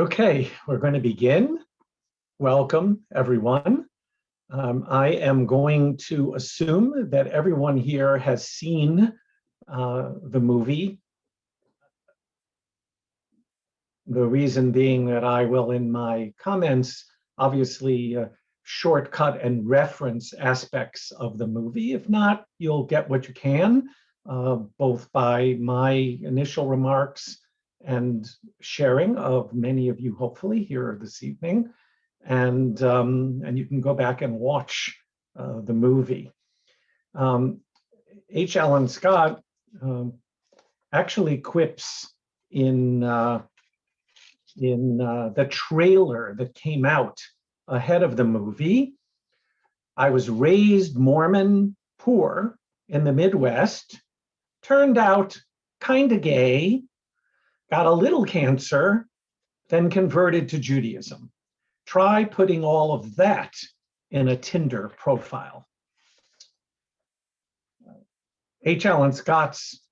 Okay, we're going to begin. Welcome, everyone. I am going to assume that everyone here has seen the movie. The reason being that I will, in my comments, obviously shortcut and reference aspects of the movie. If not, you'll get what you can, both by my initial remarks and sharing of many of you, hopefully, here this evening. And you can go back and watch the movie. H. Alan Scott actually quips in the trailer that came out ahead of the movie. I was raised Mormon, poor in the Midwest, turned out kind of gay, got a little cancer, then converted to Judaism. Try putting all of that in a Tinder profile. H. Alan Scott's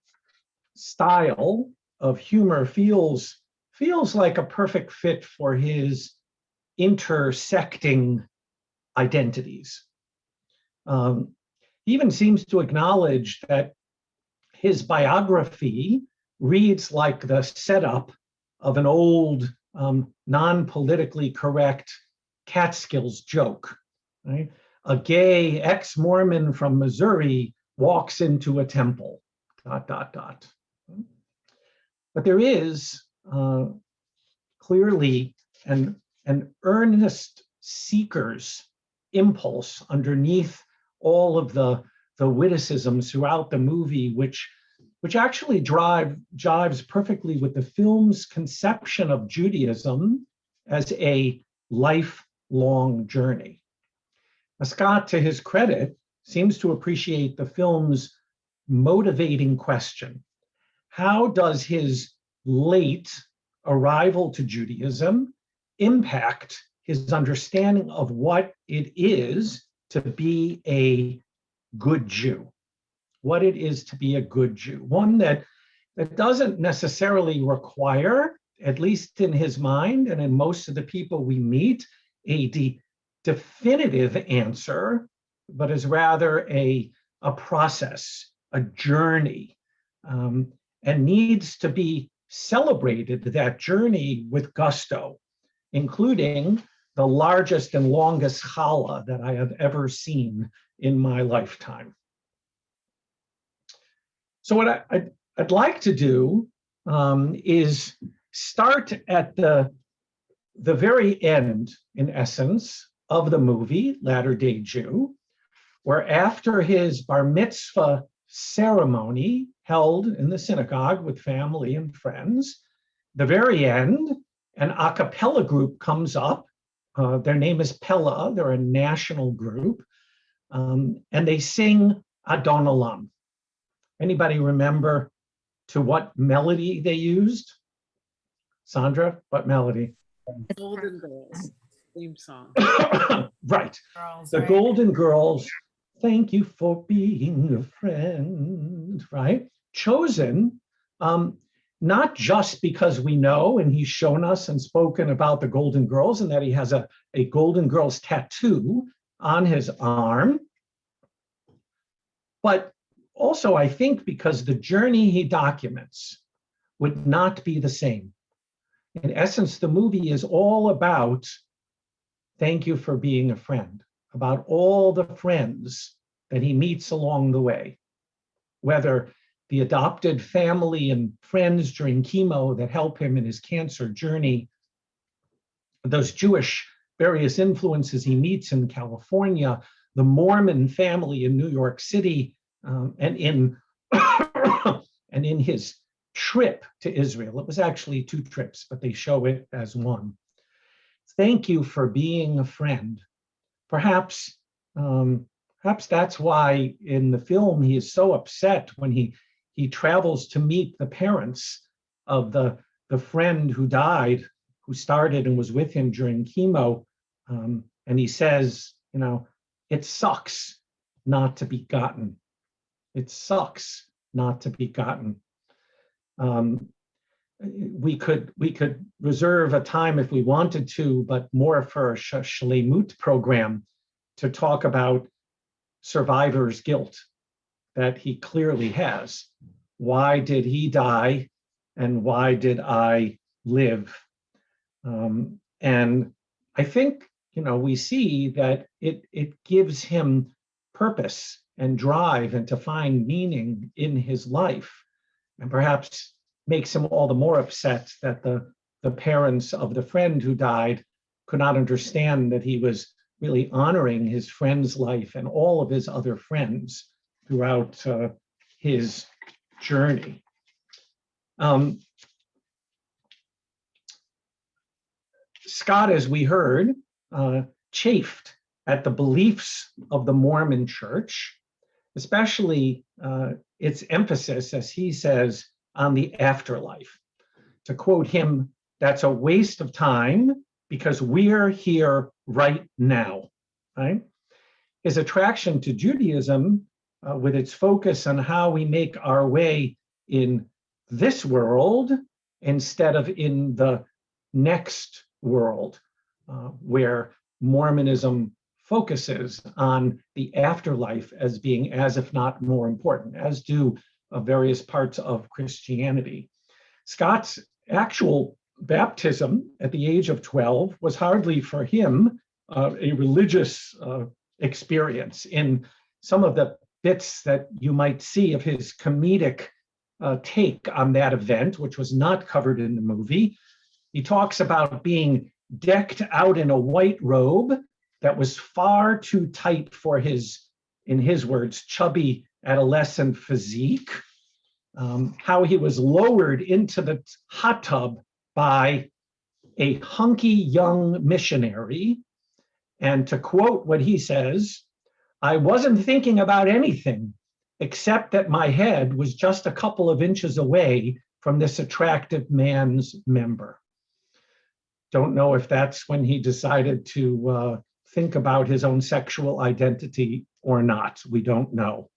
style of humor feels like a perfect fit for his intersecting identities. He even seems to acknowledge that his biography reads like the setup of an old non-politically correct Catskills joke. Right? A gay ex-Mormon from Missouri walks into a temple, ... But there is clearly an earnest seeker's impulse underneath all of the witticisms throughout the movie, which actually jives perfectly with the film's conception of Judaism as a lifelong journey. Now, Scott, to his credit, seems to appreciate the film's motivating question. How does his late arrival to Judaism impact his understanding of what it is to be a good Jew? What it is to be a good Jew, one that doesn't necessarily require, at least in his mind and in most of the people we meet, a definitive answer, but is rather a process, a journey, and needs to be celebrated, that journey, with gusto, including the largest and longest challah that I have ever seen in my lifetime. So what I'd like to do is start at the very end, in essence, of the movie, Latter-day Jew, where after his bar mitzvah ceremony held in the synagogue with family and friends, the very end, an a cappella group comes up. Their name is Pella. They're a national group, and they sing Adon Olam. Anybody remember to what melody they used? Sondra, what melody? Golden Girls theme song. Right. Girls, The right? Golden Girls, thank you for being a friend, right? Chosen, not just because we know, and he's shown us and spoken about the Golden Girls and that he has a Golden Girls tattoo on his arm, but also, I think, because the journey he documents would not be the same. In essence, the movie is all about thank you for being a friend, about all the friends that he meets along the way, whether the adopted family and friends during chemo that help him in his cancer journey, those Jewish various influences he meets in California, the Mormon family in New York City, and in his trip to Israel. It was actually 2 trips, but they show it as one. Thank you for being a friend. Perhaps that's why in the film he is so upset when he travels to meet the parents of the friend who died, who started and was with him during chemo, and he says, it sucks not to be gotten. It sucks not to be gotten. we could reserve a time if we wanted to, but more for a Shlemut program to talk about survivor's guilt that he clearly has. Why did he die, and why did I live? And I think, we see that it gives him purpose and drive and to find meaning in his life, and perhaps makes him all the more upset that the parents of the friend who died could not understand that he was really honoring his friend's life and all of his other friends throughout his journey. Scott, as we heard, chafed at the beliefs of the Mormon Church, especially its emphasis, as he says, on the afterlife. To quote him, "That's a waste of time because we're here right now." Right? His attraction to Judaism, with its focus on how we make our way in this world instead of in the next world, where Mormonism focuses on the afterlife as being as if not more important, as do various parts of Christianity. Scott's actual baptism at the age of 12 was hardly for him a religious experience. In some of the bits that you might see of his comedic take on that event, which was not covered in the movie, he talks about being decked out in a white robe that was far too tight for his, in his words, chubby adolescent physique, how he was lowered into the hot tub by a hunky young missionary. And to quote what he says, "I wasn't thinking about anything except that my head was just a couple of inches away from this attractive man's member." Don't know if that's when he decided to think about his own sexual identity or not. We don't know.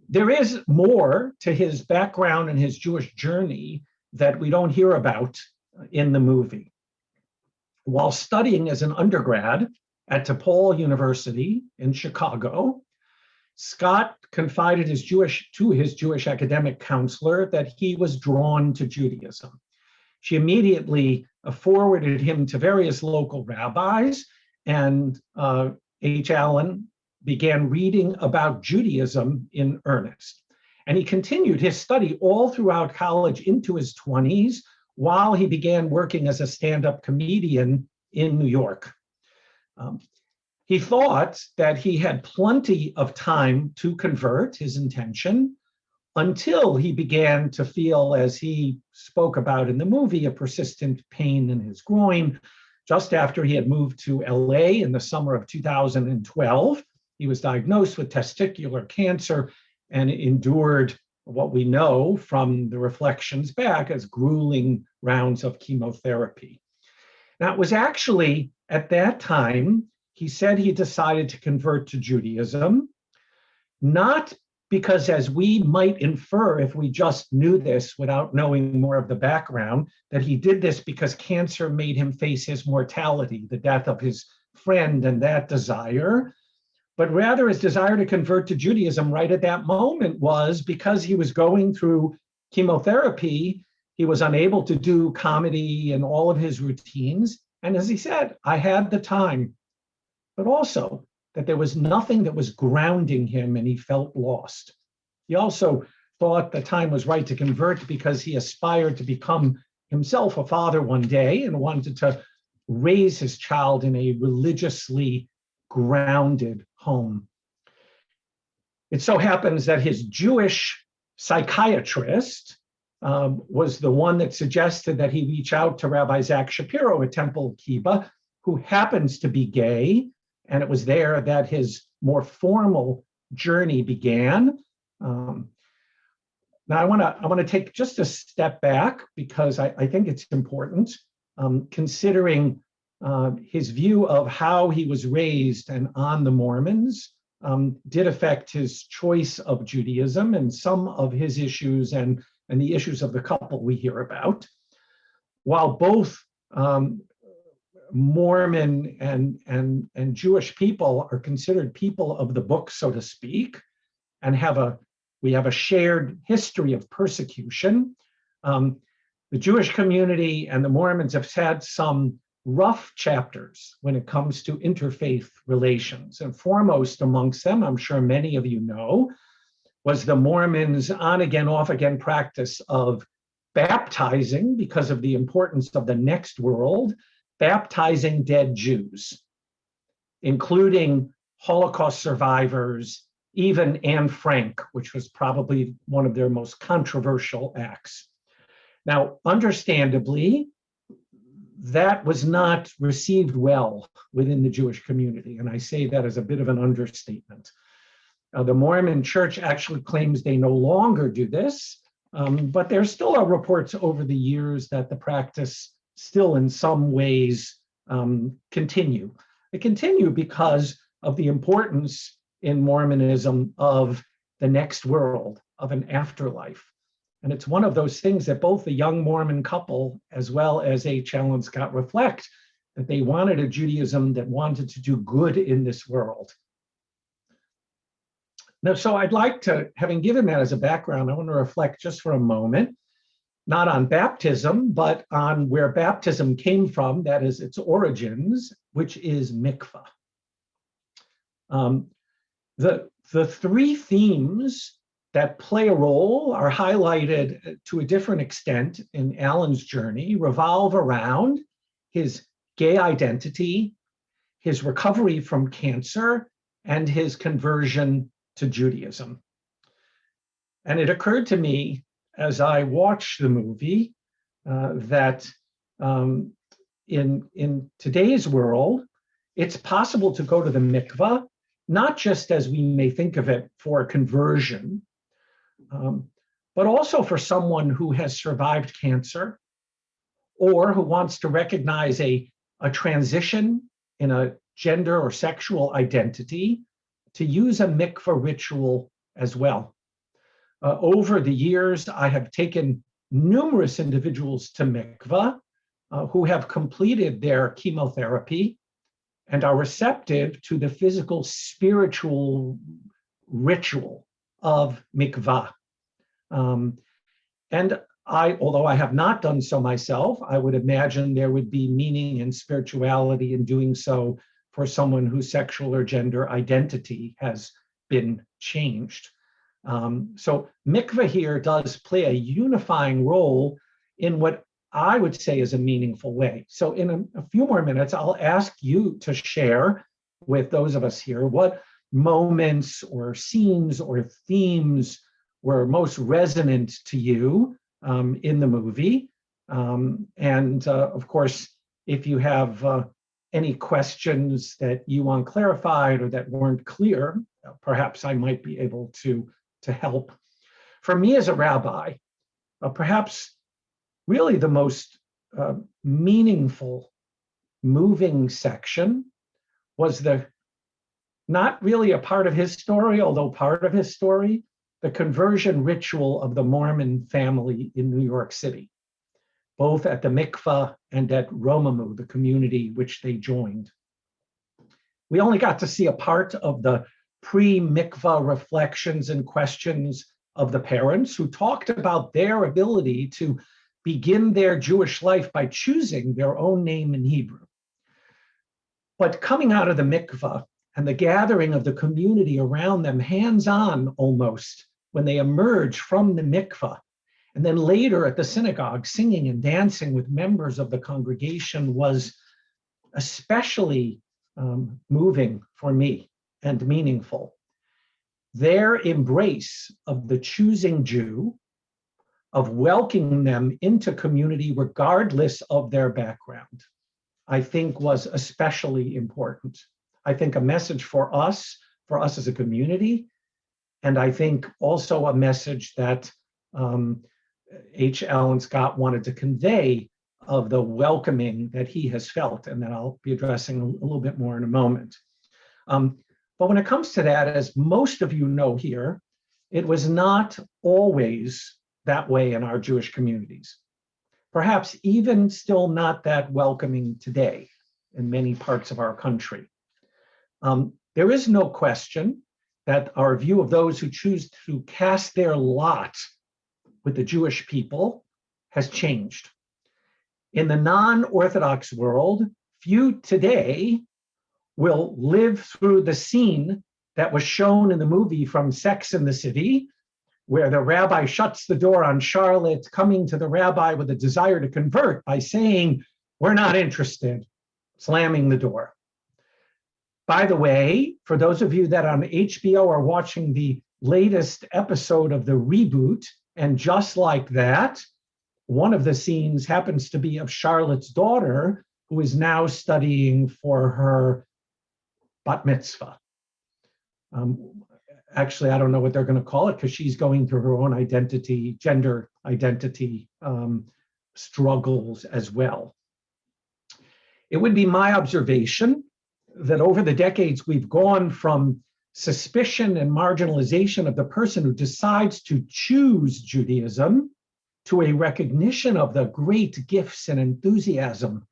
There is more to his background and his Jewish journey that we don't hear about in the movie. While studying as an undergrad at DePaul University in Chicago, Scott confided to his Jewish academic counselor that he was drawn to Judaism. She immediately forwarded him to various local rabbis, and H. Allen began reading about Judaism in earnest. And he continued his study all throughout college into his 20s, while he began working as a stand-up comedian in New York. He thought that he had plenty of time to convert, his intention, until he began to feel, as he spoke about in the movie, a persistent pain in his groin. Just after he had moved to LA in the summer of 2012, he was diagnosed with testicular cancer and endured what we know from the reflections back as grueling rounds of chemotherapy. Now, it was actually at that time he said he decided to convert to Judaism, not because, as we might infer if we just knew this without knowing more of the background, that he did this because cancer made him face his mortality, the death of his friend and that desire, but rather his desire to convert to Judaism right at that moment was because he was going through chemotherapy. He was unable to do comedy and all of his routines. And as he said, I had the time, but also that there was nothing that was grounding him and he felt lost. He also thought the time was right to convert because he aspired to become himself a father one day and wanted to raise his child in a religiously grounded home. It so happens that his Jewish psychiatrist was the one that suggested that he reach out to Rabbi Zach Shapiro at Temple Kiba, who happens to be gay, and it was there that his more formal journey began. Now I want to take just a step back because I think it's important, considering his view of how he was raised and on the Mormons did affect his choice of Judaism, and some of his issues and and the issues of the couple we hear about. While both Mormon and Jewish people are considered people of the book, so to speak, and we have a shared history of persecution. The Jewish community and the Mormons have had some rough chapters when it comes to interfaith relations. And foremost amongst them, I'm sure many of you know, was the Mormons' on-again, off-again practice of baptizing, because of the importance of the next world, baptizing dead Jews, including Holocaust survivors, even Anne Frank, which was probably one of their most controversial acts. Now, understandably, that was not received well within the Jewish community, and I say that as a bit of an understatement. The Mormon Church actually claims they no longer do this, but there still are reports over the years that the practice still in some ways continue. They continue because of the importance in Mormonism of the next world, of an afterlife. And it's one of those things that both the young Mormon couple as well as H. Allen Scott reflect, that they wanted a Judaism that wanted to do good in this world. Now, so I'd like to, having given that as a background, I want to reflect just for a moment, not on baptism, but on where baptism came from, that is its origins, which is mikvah. The three themes that play a role are highlighted to a different extent in Allen's journey, revolve around his gay identity, his recovery from cancer, and his conversion to Judaism. And it occurred to me as I watched the movie that in today's world, it's possible to go to the mikvah, not just as we may think of it for conversion, but also for someone who has survived cancer or who wants to recognize a transition in a gender or sexual identity, to use a mikvah ritual as well. Over the years, I have taken numerous individuals to mikvah who have completed their chemotherapy and are receptive to the physical, spiritual ritual of mikvah. And although I have not done so myself, I would imagine there would be meaning and spirituality in doing so for someone whose sexual or gender identity has been changed. So mikvah here does play a unifying role in what I would say is a meaningful way. So in a few more minutes, I'll ask you to share with those of us here what moments or scenes or themes were most resonant to you in the movie. Of course, if you have any questions that you want clarified or that weren't clear, perhaps I might be able to help. For me as a rabbi, perhaps really the most meaningful, moving section was not really a part of his story, although part of his story, the conversion ritual of the Mormon family in New York City, both at the mikvah and at Romemu, the community which they joined. We only got to see a part of the pre-mikvah reflections and questions of the parents, who talked about their ability to begin their Jewish life by choosing their own name in Hebrew. But coming out of the mikvah and the gathering of the community around them, hands-on almost, when they emerge from the mikvah, and then later at the synagogue, singing and dancing with members of the congregation, was especially moving for me and meaningful. Their embrace of the choosing Jew, of welcoming them into community regardless of their background, I think was especially important. I think a message for us as a community, and I think also a message that H. Allen Scott wanted to convey of the welcoming that he has felt, and that I'll be addressing a little bit more in a moment. But when it comes to that, as most of you know here, it was not always that way in our Jewish communities. Perhaps even still not that welcoming today in many parts of our country. There is no question that our view of those who choose to cast their lot with the Jewish people has changed. In the non-Orthodox world, few today will live through the scene that was shown in the movie from Sex and the City, where the rabbi shuts the door on Charlotte, coming to the rabbi with a desire to convert by saying, "We're not interested," slamming the door. By the way, for those of you that on HBO are watching the latest episode of the reboot, and just like that, one of the scenes happens to be of Charlotte's daughter, who is now studying for her bat mitzvah. Actually, I don't know what they're going to call it because she's going through her own identity, gender identity struggles as well. It would be my observation that over the decades, we've gone from suspicion and marginalization of the person who decides to choose Judaism to a recognition of the great gifts and enthusiasm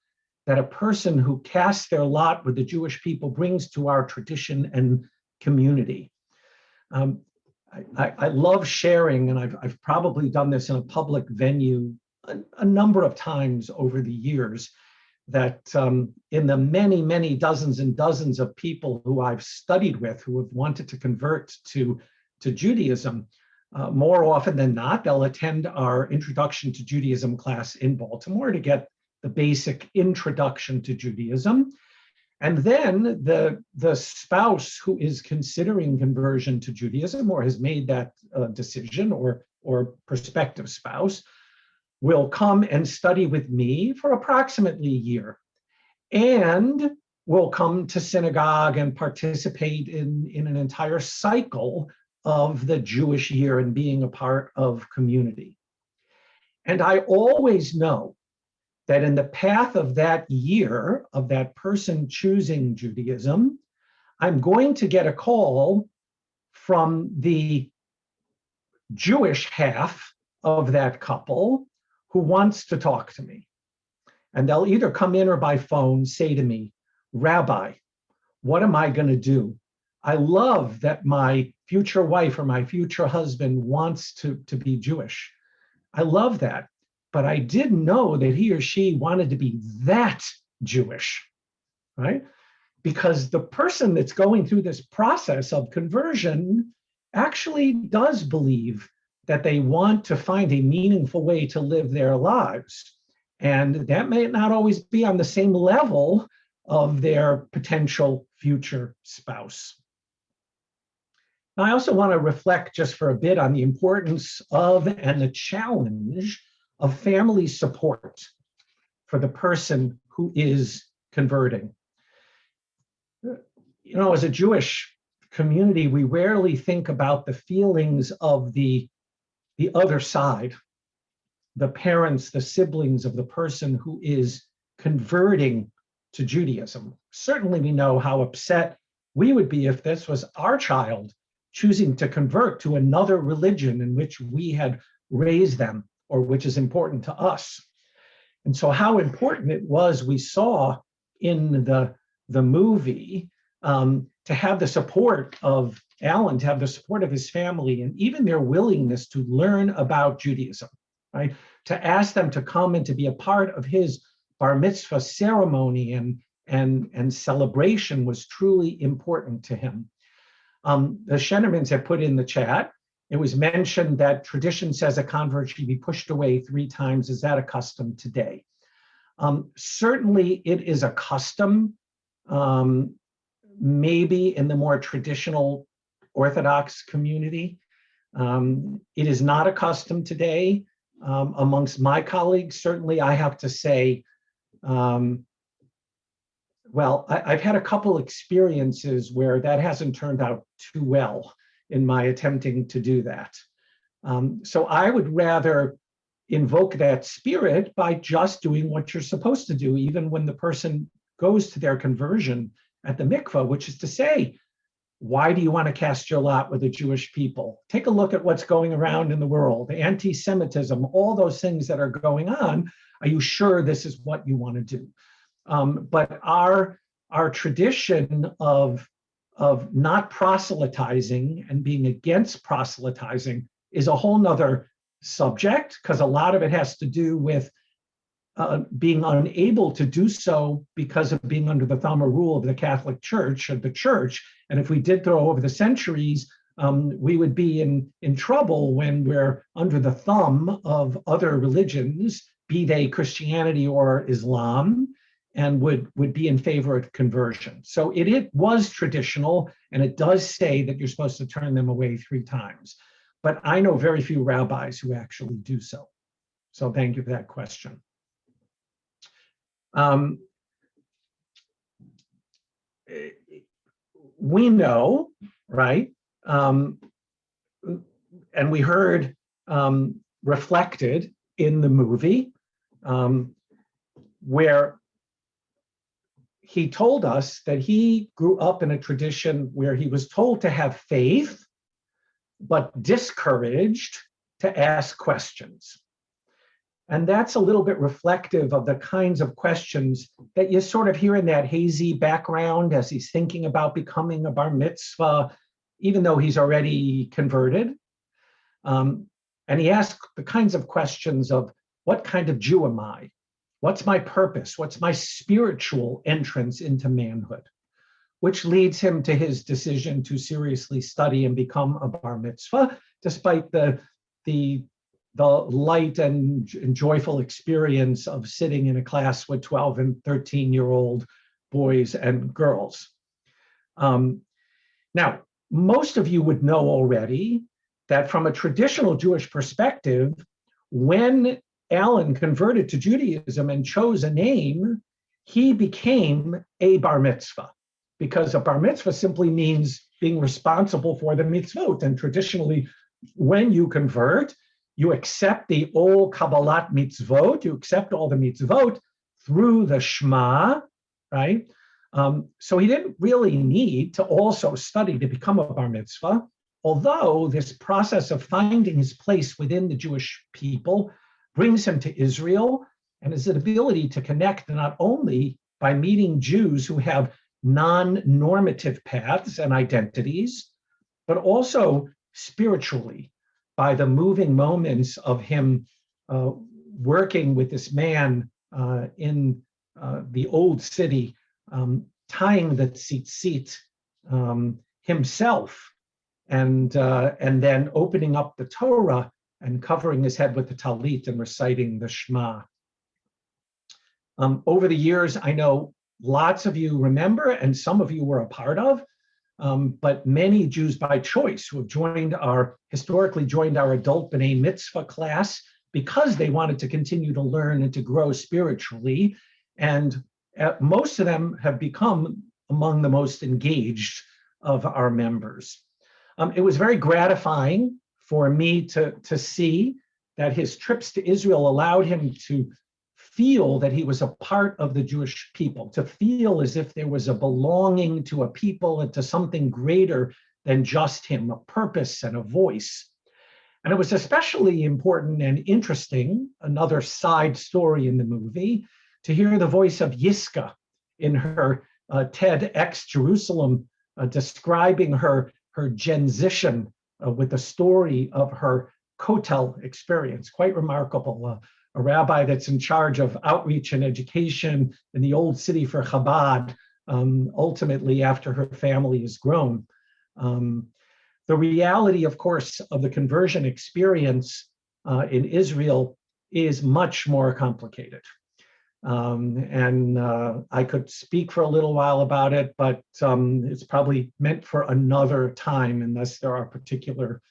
that a person who casts their lot with the Jewish people brings to our tradition and community. I love sharing, and I've probably done this in a public venue a number of times over the years, that in the many, many dozens and dozens of people who I've studied with who have wanted to convert to Judaism, more often than not, they'll attend our Introduction to Judaism class in Baltimore to get the basic introduction to Judaism. And then the spouse who is considering conversion to Judaism or has made that decision, or prospective spouse, will come and study with me for approximately a year and will come to synagogue and participate in an entire cycle of the Jewish year and being a part of community. And I always know that in the path of that year, of that person choosing Judaism, I'm going to get a call from the Jewish half of that couple who wants to talk to me. And they'll either come in or by phone say to me, "Rabbi, what am I going to do? I love that my future wife or my future husband wants to be Jewish. I love that. But I didn't know that he or she wanted to be that Jewish," right? Because the person that's going through this process of conversion actually does believe that they want to find a meaningful way to live their lives. And that may not always be on the same level of their potential future spouse. Now, I also want to reflect just for a bit on the importance of and the challenge of family support for the person who is converting. You know, as a Jewish community, we rarely think about the feelings of the other side, the parents, the siblings of the person who is converting to Judaism. Certainly we know how upset we would be if this was our child choosing to convert to another religion in which we had raised them, or which is important to us. And so how important it was, we saw in the movie, to have the support of Alan, to have the support of his family, and even their willingness to learn about Judaism, right? To ask them to come and to be a part of his bar mitzvah ceremony and celebration was truly important to him. The Schenermans have put in the chat, it was mentioned that tradition says a convert should be pushed away 3 times. Is that a custom today? Certainly it is a custom, maybe in the more traditional Orthodox community. It is not a custom today. Amongst my colleagues, certainly I have to say, well, I've had a couple experiences where that hasn't turned out too well in my attempting to do that. So I would rather invoke that spirit by just doing what you're supposed to do, even when the person goes to their conversion at the mikvah, which is to say, Why do you want to cast your lot with the Jewish people? Take a look at what's going around in the world, anti-Semitism, all those things that are going on. Are you sure this is what you want to do? But our tradition of not proselytizing and being against proselytizing is a whole nother subject, because a lot of it has to do with being unable to do so because of being under the thumb or rule of the Catholic Church, of the church. And if we did throw over the centuries, we would be in trouble when we're under the thumb of other religions, be they Christianity or Islam, and would be in favor of conversion. So it was traditional, and it does say that you're supposed to turn them away 3 times. But I know very few rabbis who actually do so. So thank you for that question. We know, right, and we heard reflected in the movie where he told us that he grew up in a tradition where he was told to have faith, but discouraged to ask questions. And that's a little bit reflective of the kinds of questions that you sort of hear in that hazy background as he's thinking about becoming a bar mitzvah, even though he's already converted. And he asked the kinds of questions of, what kind of Jew am I? What's my purpose? What's my spiritual entrance into manhood? Which leads him to his decision to seriously study and become a bar mitzvah, despite the light and joyful experience of sitting in a class with 12 and 13-year-old boys and girls. Now, most of you would know already that from a traditional Jewish perspective, when Alan converted to Judaism and chose a name, he became a bar mitzvah, because a bar mitzvah simply means being responsible for the mitzvot. And traditionally, when you convert, you accept the old Kabbalat mitzvot, you accept all the mitzvot through the Shema, right? So he didn't really need to also study to become a bar mitzvah, although this process of finding his place within the Jewish people brings him to Israel, and his ability to connect not only by meeting Jews who have non-normative paths and identities, but also spiritually by the moving moments of him working with this man in the old city, tying the tzitzit himself, and then opening up the Torah and covering his head with the talit and reciting the Shema. Over the years, I know lots of you remember, and some of you were a part of, but many Jews by choice who have historically joined our adult B'nai Mitzvah class because they wanted to continue to learn and to grow spiritually. And most of them have become among the most engaged of our members. It was very gratifying for me to see that his trips to Israel allowed him to feel that he was a part of the Jewish people, to feel as if there was a belonging to a people and to something greater than just him, a purpose and a voice. And it was especially important and interesting, another side story in the movie, to hear the voice of Yiska in her TEDx Jerusalem describing her gensition with the story of her Kotel experience. Quite remarkable. A rabbi that's in charge of outreach and education in the old city for Chabad, ultimately after her family is grown. The reality, of course, of the conversion experience in Israel is much more complicated. And I could speak for a little while about it, but it's probably meant for another time unless there are particular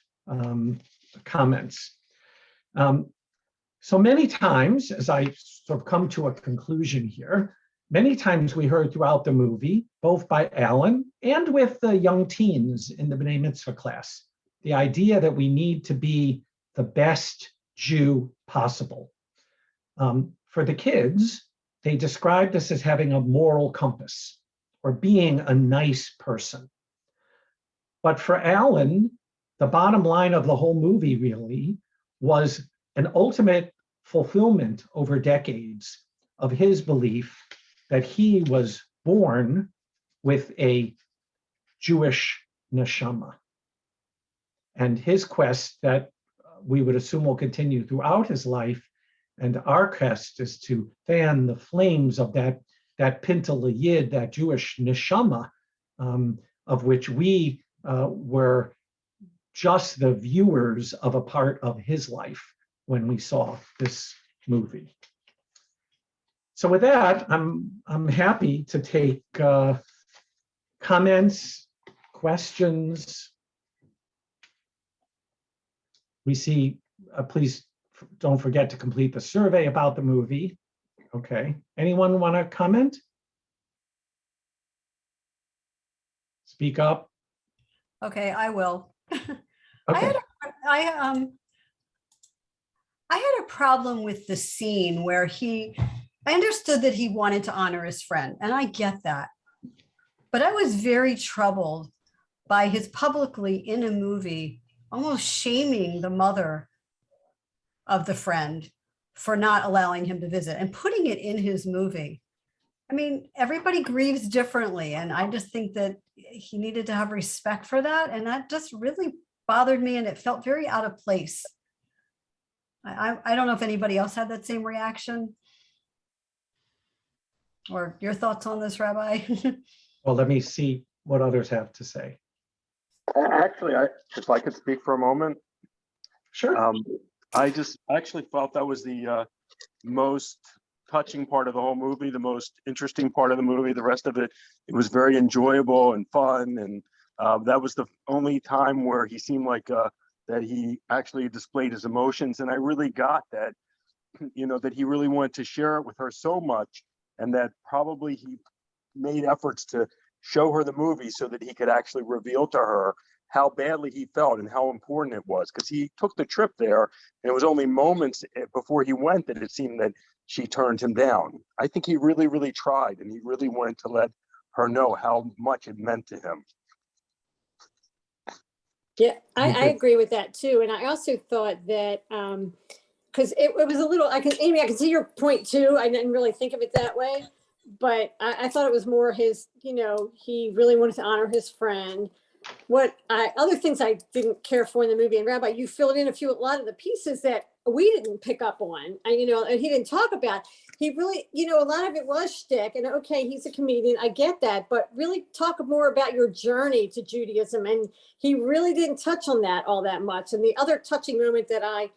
comments. So many times, as I sort of come to a conclusion here, many times we heard throughout the movie, both by Alan and with the young teens in the B'nai Mitzvah class, the idea that we need to be the best Jew possible. For the kids, they described this as having a moral compass or being a nice person. But for Alan, the bottom line of the whole movie really was an ultimate fulfillment over decades of his belief that he was born with a Jewish neshama. And his quest that we would assume will continue throughout his life, and our quest is to fan the flames of that Pintel Yid, that Jewish neshama, of which we were just the viewers of a part of his life when we saw this movie. So with that, I'm happy to take comments, questions. We see, please don't forget to complete the survey about the movie. Okay, anyone want to comment? Speak up. Okay, I will. Okay. I had a problem with the scene where I understood that he wanted to honor his friend, and I get that. But I was very troubled by his publicly in a movie almost shaming the mother of the friend for not allowing him to visit and putting it in his movie. I mean, everybody grieves differently, and I just think that he needed to have respect for that, and that just really bothered me, and it felt very out of place. I don't know if anybody else had that same reaction, or your thoughts on this, Rabbi? Well, let me see what others have to say. Actually, if I could speak for a moment. Sure. I actually felt that was the most touching part of the whole movie, the most interesting part of the movie. The rest of it was very enjoyable and fun. And that was the only time where he seemed like that he actually displayed his emotions. And I really got that, that he really wanted to share it with her so much, and that probably he made efforts to show her the movie so that he could actually reveal to her how badly he felt and how important it was. Because he took the trip there, and it was only moments before he went that it seemed that she turned him down. I think he really, really tried, and he really wanted to let her know how much it meant to him. Yeah, I agree with that too. And I also thought that, because it was a little, Amy, I can see your point too. I didn't really think of it that way, but I thought it was more his, he really wanted to honor his friend. Other things I didn't care for in the movie, and Rabbi, you filled in a lot of the pieces that we didn't pick up on, and he didn't talk about. He really, a lot of it was shtick, and okay, he's a comedian, I get that, but really talk more about your journey to Judaism, and he really didn't touch on that all that much. And the other touching moment that I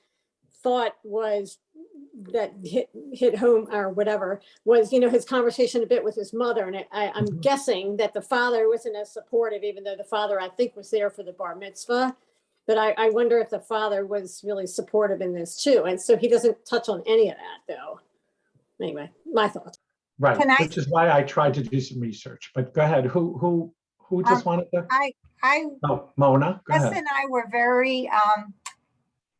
thought was that hit home or whatever was, his conversation a bit with his mother. And I'm guessing that the father wasn't as supportive, even though the father, I think, was there for the bar mitzvah. But I wonder if the father was really supportive in this too. And so he doesn't touch on any of that though. Anyway, my thoughts. Right, which is why I tried to do some research, but go ahead. Who just wanted to? Mona, go ahead. Chris and I were very,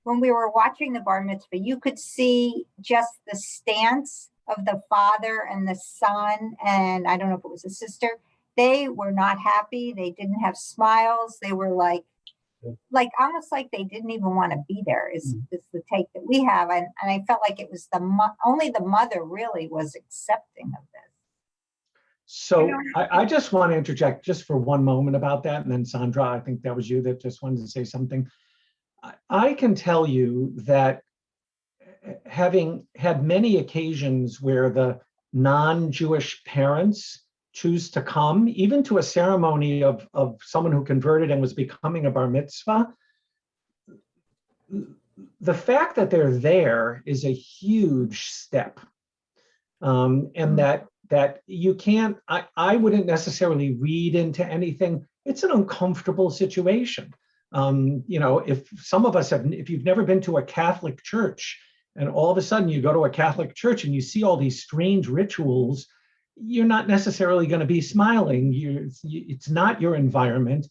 when we were watching the bar mitzvah, you could see just the stance of the father and the son, and I don't know if it was a sister. They were not happy. They didn't have smiles. They were like almost like they didn't even want to be there is the take that we have. And I felt like it was only the mother really was accepting of this. So I just want to interject just for one moment about that. And then Sondra, I think that was you that just wanted to say something. I can tell you that having had many occasions where the non-Jewish parents choose to come, even to a ceremony of someone who converted and was becoming a bar mitzvah, the fact that they're there is a huge step. And that you can't, I wouldn't necessarily read into anything. It's an uncomfortable situation. If some of us if you've never been to a Catholic church and all of a sudden you go to a Catholic church and you see all these strange rituals, you're not necessarily going to be smiling. It's not your environment.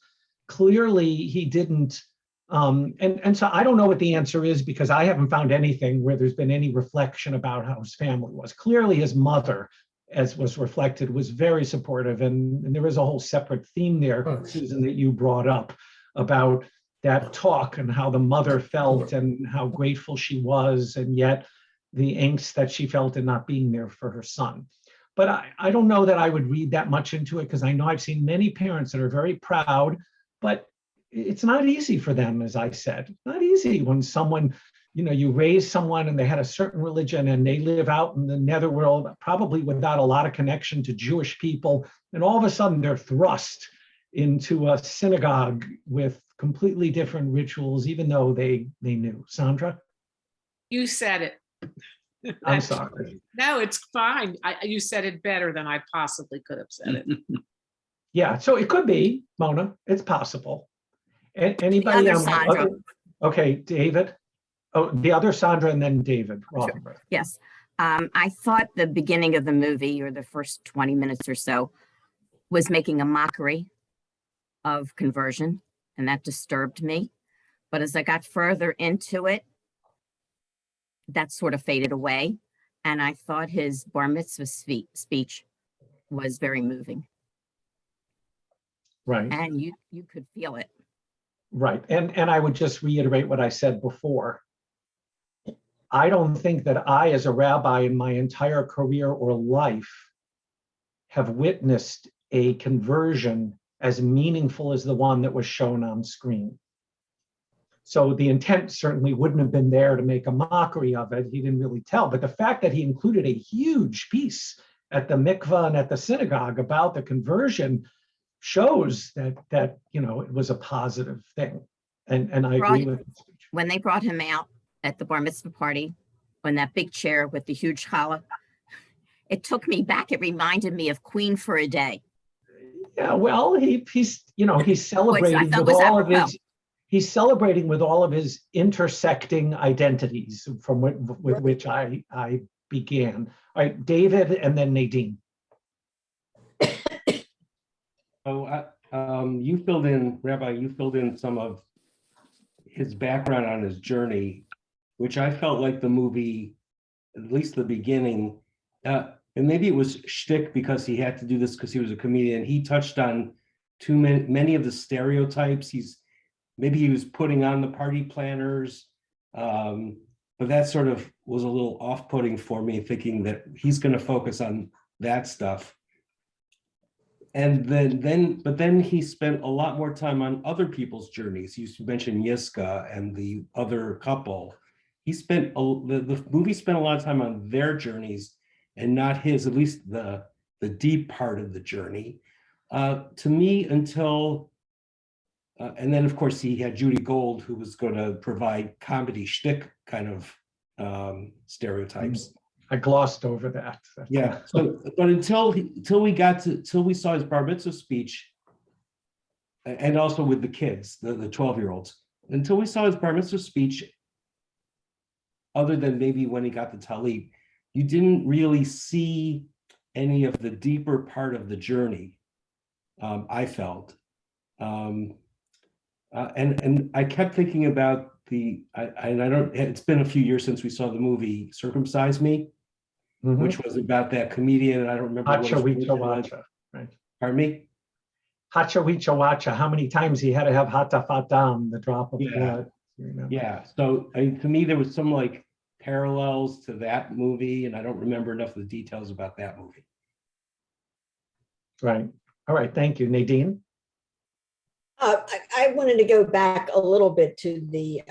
Clearly he didn't, and so I don't know what the answer is because I haven't found anything where there's been any reflection about how his family was. Clearly his mother as was reflected, was very supportive. And there is a whole separate theme there, Susan, that you brought up about that talk and how the mother felt and how grateful she was, and yet the angst that she felt in not being there for her son. But I don't know that I would read that much into it, because I know I've seen many parents that are very proud, but it's not easy for them, as I said. Not easy when someone, you raise someone and they had a certain religion and they live out in the netherworld, probably without a lot of connection to Jewish people, and all of a sudden they're thrust into a synagogue with completely different rituals, even though they knew. Sondra? You said it. I'm sorry. No, it's fine. You said it better than I possibly could have said it. Yeah, so it could be, Mona, it's possible. Anybody? The other Sondra. Okay, David. Oh, the other Sondra, and then David Rothenberg. Yes. I thought the beginning of the movie, or the first 20 minutes or so, was making a mockery of conversion, and that disturbed me. But as I got further into it, that sort of faded away. And I thought his bar mitzvah speech was very moving. Right. And you could feel it. Right. And I would just reiterate what I said before. I don't think that I, as a rabbi in my entire career or life, have witnessed a conversion as meaningful as the one that was shown on screen. So the intent certainly wouldn't have been there to make a mockery of it. He didn't really tell. But the fact that he included a huge piece at the mikvah and at the synagogue about the conversion shows that it was a positive thing. And I agree with the speech. When they brought him out at the bar mitzvah party on that big chair with the huge challah, it took me back. It reminded me of Queen for a Day. Yeah, well, he's celebrating with all of his. He's celebrating with all of his intersecting identities with which I began. All right, David, and then Nadine. You filled in, Rabbi, you filled in some of his background on his journey, which I felt like the movie, at least the beginning, and maybe it was shtick because he had to do this because he was a comedian. He touched on too many of the stereotypes. Maybe he was putting on the party planners, but that sort of was a little off-putting for me, thinking that he's going to focus on that stuff. And then he spent a lot more time on other people's journeys. You mentioned Yiska and the other couple. The movie spent a lot of time on their journeys and not his, at least the deep part of the journey. To me, until and then, of course, he had Judy Gold, who was going to provide comedy shtick kind of stereotypes. I glossed over that. Yeah. So, but until we saw his bar mitzvah speech, and also with the kids, the 12-year-olds, until we saw his bar mitzvah speech, other than maybe when he got the talit, you didn't really see any of the deeper part of the journey. I felt. And I kept thinking about it's been a few years since we saw the movie Circumcise Me, which was about that comedian. I don't remember. Hacha, right? Pardon me? Hacha, how many times he had to have hatafatam, the drop of blood. Yeah. So to me, there was some like parallels to that movie, and I don't remember enough of the details about that movie. Right. All right. Thank you. Nadine? I wanted to go back a little bit to the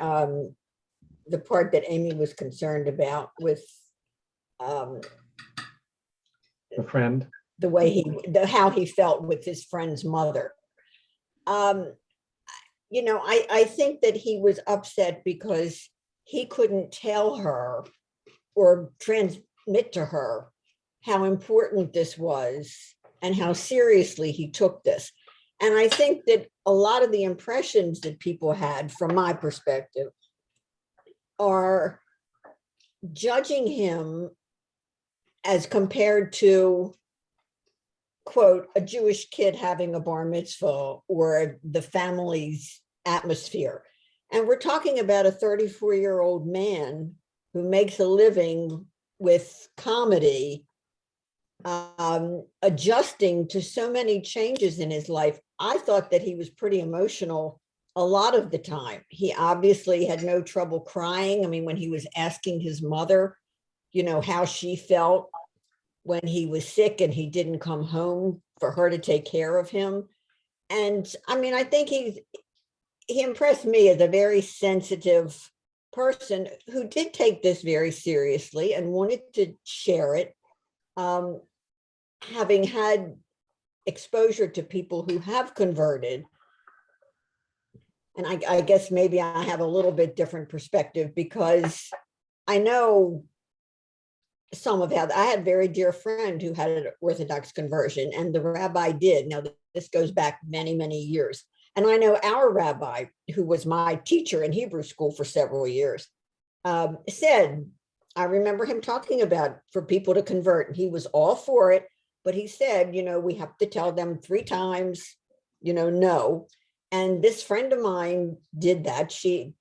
part that Amy was concerned about with the friend, the way how he felt with his friend's mother. I think that he was upset because he couldn't tell her or transmit to her how important this was and how seriously he took this. And I think that a lot of the impressions that people had, from my perspective, are judging him as compared to, quote, a Jewish kid having a bar mitzvah or the family's atmosphere. And we're talking about a 34-year-old man who makes a living with comedy, adjusting to so many changes in his life. I thought that he was pretty emotional a lot of the time. He obviously had no trouble crying. I mean, when he was asking his mother, you know, how she felt when he was sick and he didn't come home for her to take care of him. And I mean, I think he impressed me as a very sensitive person who did take this very seriously and wanted to share it. Having had exposure to people who have converted, and I guess maybe I have a little bit different perspective because I know some of how I had a very dear friend who had an Orthodox conversion, and the rabbi did. Now, this goes back many, many years. And I know our rabbi, who was my teacher in Hebrew school for several years, said, I remember him talking about for people to convert, and he was all for it. But he said, you know, we have to tell them 3 times, you know, no. And this friend of mine did that. She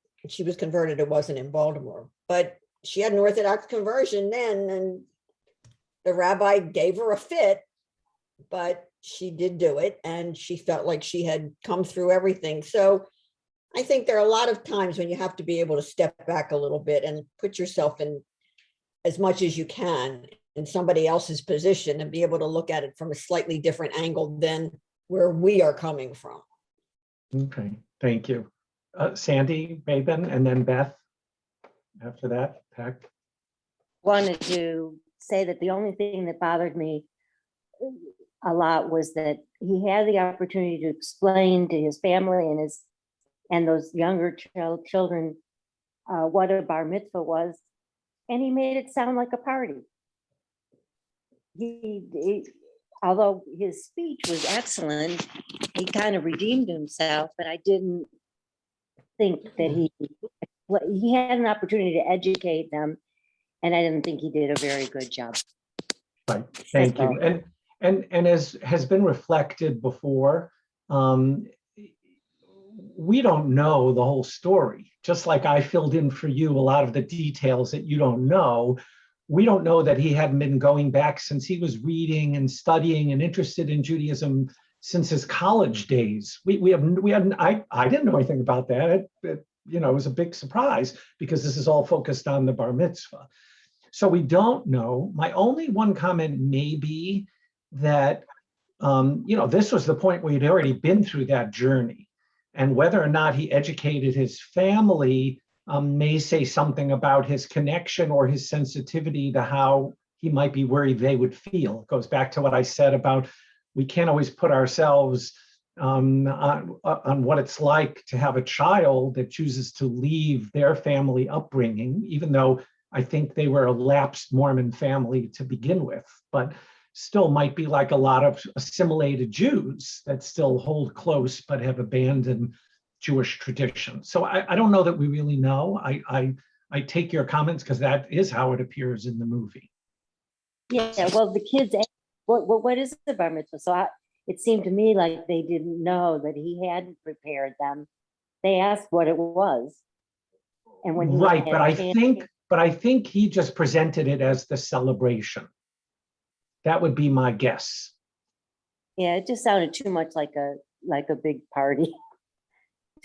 was converted. It wasn't in Baltimore, but she had an Orthodox conversion then, and the rabbi gave her a fit, but she did do it, and she felt like she had come through everything. So I think there are a lot of times when you have to be able to step back a little bit and put yourself in as much as you can in somebody else's position and be able to look at it from a slightly different angle than where we are coming from. Okay, thank you. Sandy, Babin, and then Beth after that. Hecht. Wanted to say that the only thing that bothered me a lot was that he had the opportunity to explain to his family and those younger children what a bar mitzvah was, and he made it sound like a party. Although his speech was excellent, he kind of redeemed himself, but I didn't think that he had an opportunity to educate them, and I didn't think he did a very good job. Right, thank you. And as has been reflected before, we don't know the whole story. Just like I filled in for you a lot of the details that you don't know. We don't know that he hadn't been going back since he was reading and studying and interested in Judaism since his college days. I didn't know anything about that. It was a big surprise because this is all focused on the bar mitzvah. So we don't know. My only one comment may be that, this was the point where he'd already been through that journey, and whether or not he educated his family may say something about his connection or his sensitivity to how he might be worried they would feel. It goes back to what I said about we can't always put ourselves on what it's like to have a child that chooses to leave their family upbringing, even though I think they were a lapsed Mormon family to begin with, but still might be like a lot of assimilated Jews that still hold close but have abandoned Jewish tradition. So I don't know that we really know. I take your comments because that is how it appears in the movie. Yeah, well, the kids, what is the bar mitzvah? So it seemed to me like they didn't know that he hadn't prepared them. They asked what it was, and when right, but I think he just presented it as the celebration. That would be my guess. Yeah, it just sounded too much like a big party.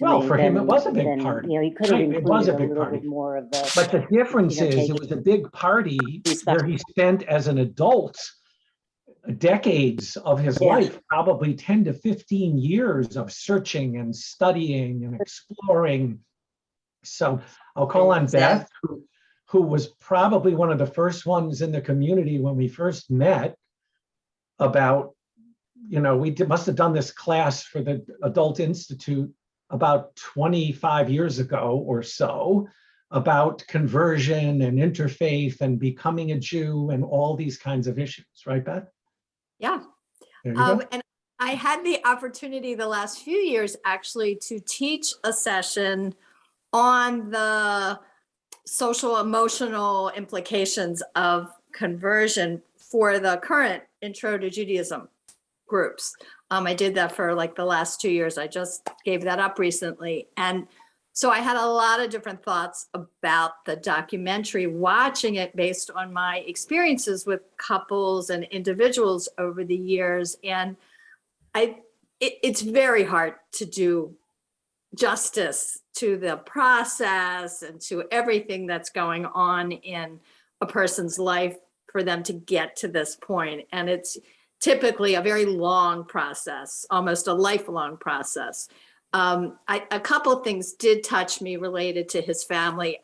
Well, for him, it was a big party. He could have included a little party. bit more of the. But the difference is it was a big party where he spent as an adult decades of his life, probably 10 to 15 years of searching and studying and exploring. So I'll call on Beth, who was probably one of the first ones in the community when we first met about, we must have done this class for the Adult Institute about 25 years ago or so about conversion and interfaith and becoming a Jew and all these kinds of issues, right, Beth? Yeah. And I had the opportunity the last few years actually to teach a session on the social emotional implications of conversion for the current Intro to Judaism groups. I did that for like the last 2 years. I just gave that up recently. And So I had a lot of different thoughts about the documentary, watching it based on my experiences with couples and individuals over the years. And it's very hard to do justice to the process and to everything that's going on in a person's life for them to get to this point. And it's typically a very long process, almost a lifelong process. A couple of things did touch me related to his family.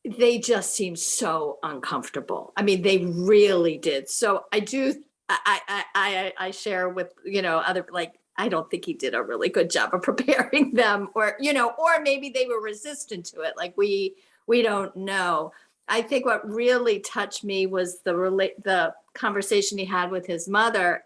They just seemed so uncomfortable. I mean, they really did. So I share with, other, like, I don't think he did a really good job of preparing them, or maybe they were resistant to it. Like we don't know. I think what really touched me was the conversation he had with his mother,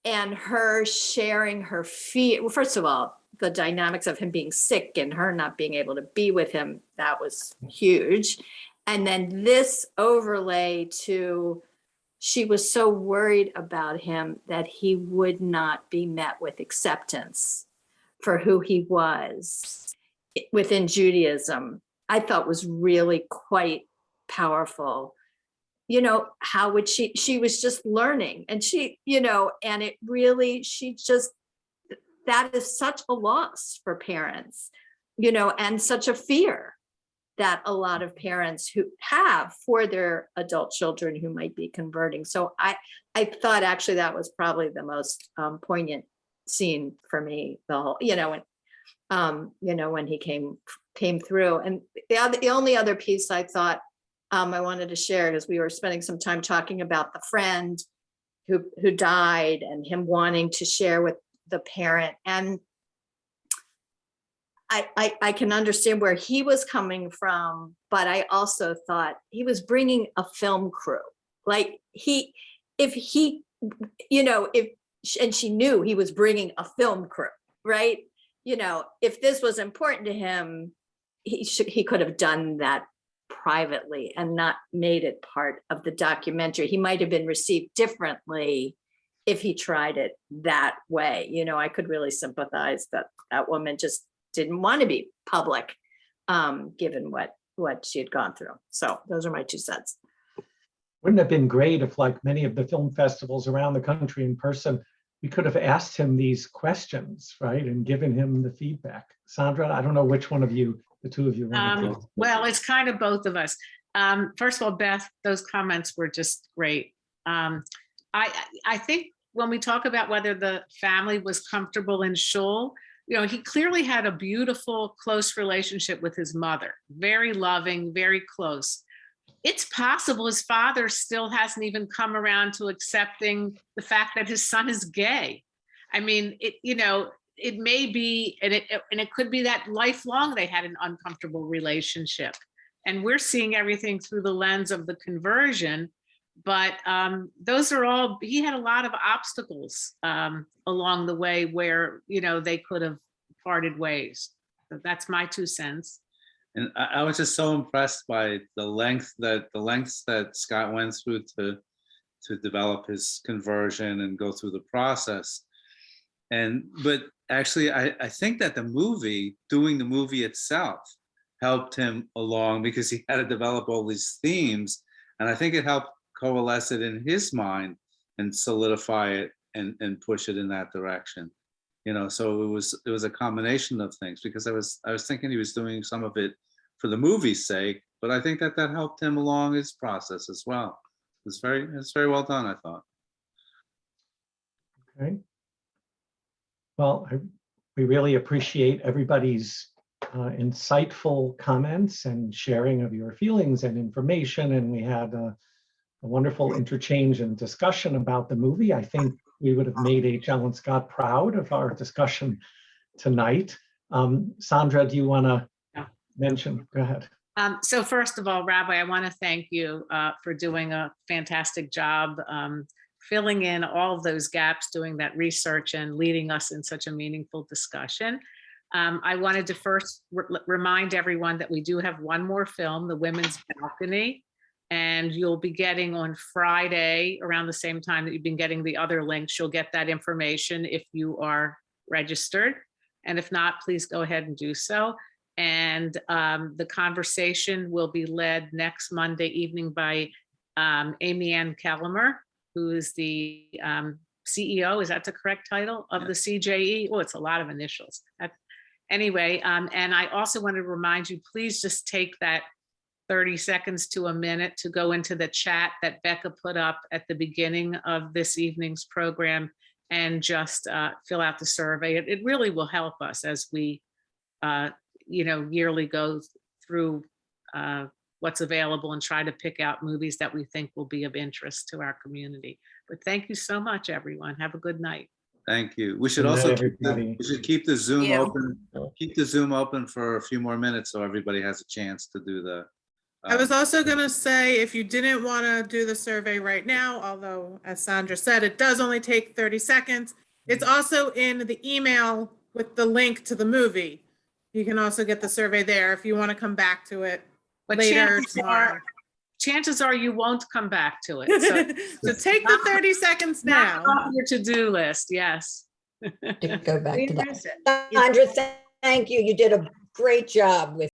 and her sharing her fear. Well, first of all, the dynamics of him being sick and her not being able to be with him, that was huge. And then this overlay to, she was so worried about him that he would not be met with acceptance for who he was within Judaism, I thought was really quite powerful. How would she was just learning, and and it really, that is such a loss for parents, and such a fear that a lot of parents who have for their adult children who might be converting. So I thought actually that was probably the most poignant scene for me, the whole, when he came through. And the only other piece I thought I wanted to share, because we were spending some time talking about the friend who died and him wanting to share with the parent. And I can understand where he was coming from, but I also thought he was bringing a film crew. Like and she knew he was bringing a film crew, right? If this was important to him, he could have done that privately and not made it part of the documentary. He might have been received differently if he tried it that way. I could really sympathize that woman just didn't want to be public, given what she had gone through. So those are my 2 cents. Wouldn't it have been great if, like many of the film festivals around the country in person, we could have asked him these questions, right, and given him the feedback? Sondra, I don't know which one of you, the 2 of you. Well, it's kind of both of us. First of all, Beth, those comments were just great. I think when we talk about whether the family was comfortable in shul, he clearly had a beautiful, close relationship with his mother. Very loving, very close. It's possible his father still hasn't even come around to accepting the fact that his son is gay. I mean, it may be, and it could be that lifelong they had an uncomfortable relationship. And we're seeing everything through the lens of the conversion. But those are all, he had a lot of obstacles along the way where, they could have parted ways. So that's my 2 cents. And I was just so impressed by the lengths that Scott went through to develop his conversion and go through the process. But actually, I think that doing the movie itself helped him along, because he had to develop all these themes. And I think it helped coalesce it in his mind and solidify it and push it in that direction. So it was a combination of things, because I was thinking he was doing some of it for the movie's sake, but I think that helped him along his process as well. It's very well done, I thought. Okay. Well, we really appreciate everybody's insightful comments and sharing of your feelings and information. And we had a wonderful interchange and discussion about the movie. I think we would have made H.L. and Scott proud of our discussion tonight. Sondra, do you want to mention? Go ahead. So first of all, Rabbi, I want to thank you for doing a fantastic job filling in all of those gaps, doing that research and leading us in such a meaningful discussion. I wanted to first remind everyone that we do have one more film, The Women's Balcony, and you'll be getting on Friday around the same time that you've been getting the other links. You'll get that information if you are registered. And if not, please go ahead and do so. And the conversation will be led next Monday evening by Amy Ann Kellemer, who is the CEO, is that the correct title of the CJE? Oh, it's a lot of initials. Anyway, and I also want to remind you, please just take that 30 seconds to a minute to go into the chat that Becca put up at the beginning of this evening's program and just fill out the survey. It really will help us as we, yearly go through what's available and try to pick out movies that we think will be of interest to our community. But thank you so much, everyone. Have a good night. Thank you. We should Good night, also everybody. we should keep the Zoom Yeah. open. Keep the Zoom open for a few more minutes so everybody has a chance to do the. I was also going to say, if you didn't want to do the survey right now, although as Sondra said, it does only take 30 seconds. It's also in the email with the link to the movie. You can also get the survey there if you want to come back to it But later tomorrow. chances are you won't come back to it. So So take the 30 seconds now. off your to-do list, yes. To go back to that. Sondra, thank you. You did a great job with